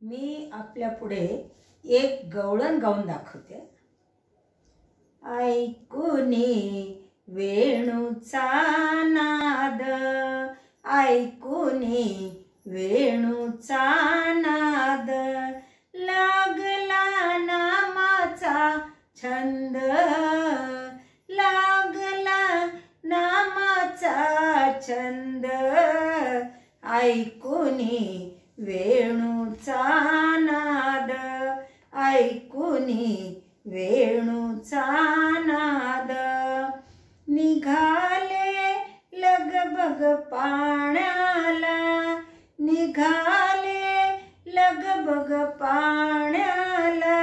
मी आपल्या पुढे एक गवळण गाऊन दाखवते। ऐकुनी वेणूचा नाद, ऐकुनी वेणूचा नाद, लागला नामाचा छंद, लागला नामाचा छंद, ऐकुनी वेणूचा नाद, ऐकुनी वेणूचा नाद, निघाले लगबग पाण्याला, निघाले लगबग पाण्याला,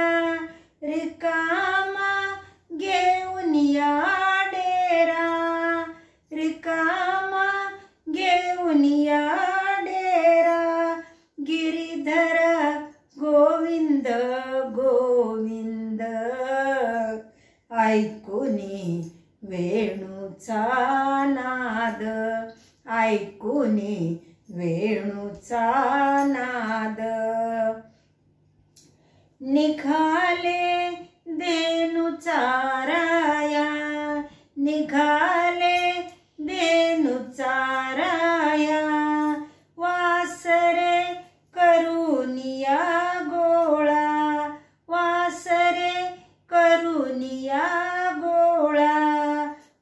रिकामा घेऊन या डेरा, रिकामा घेऊन या डेरा, गिरीधर गोविंद गोविंद, ऐकुनी वेणूचा नाद, ऐकुनी वेणूचा नाद, निघाले धेनू चाराया, निघाले धेनू चाराया, वासरे करुनिया गोळा, वासरे करुनिया गोळा,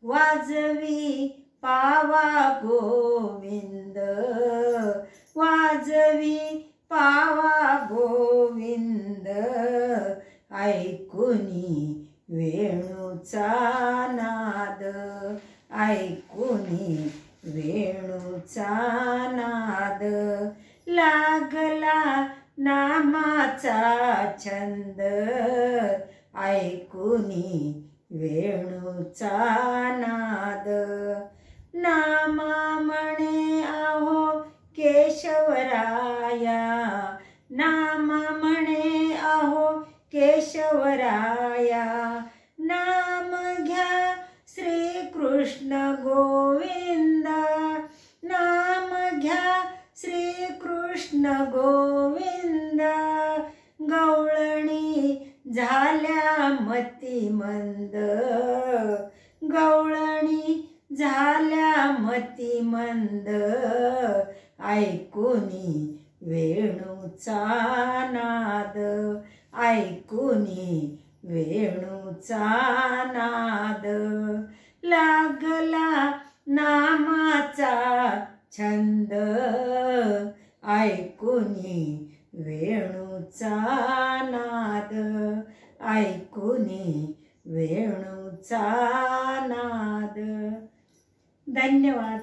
वाजवी पावा गोविंद, वाजवी पावा गोविंद, ऐकुनी वेणूचा नाद, ऐकुनी वेणूचा नाद, लागला नामाचा छंद, ऐकुनी वेणूचा नाद, नामा म्हणे आहो केशवराया, नामा म्हणे आहो केशवराया, नाम घ्या श्री कृष्ण गोविंद, नाम घ्या श्री कृष्ण गोविंद, गवळणी झाल्या मती मंद, गवळणी झाल्या मती मंद, ऐकुनी वेणूचा नाद, ऐकुनी वेणूचा नाद, लागला नामाचा छंद, ऐकुनी वेणूचा नाद, ऐकुनी वेणूचा नाद। धन्यवाद।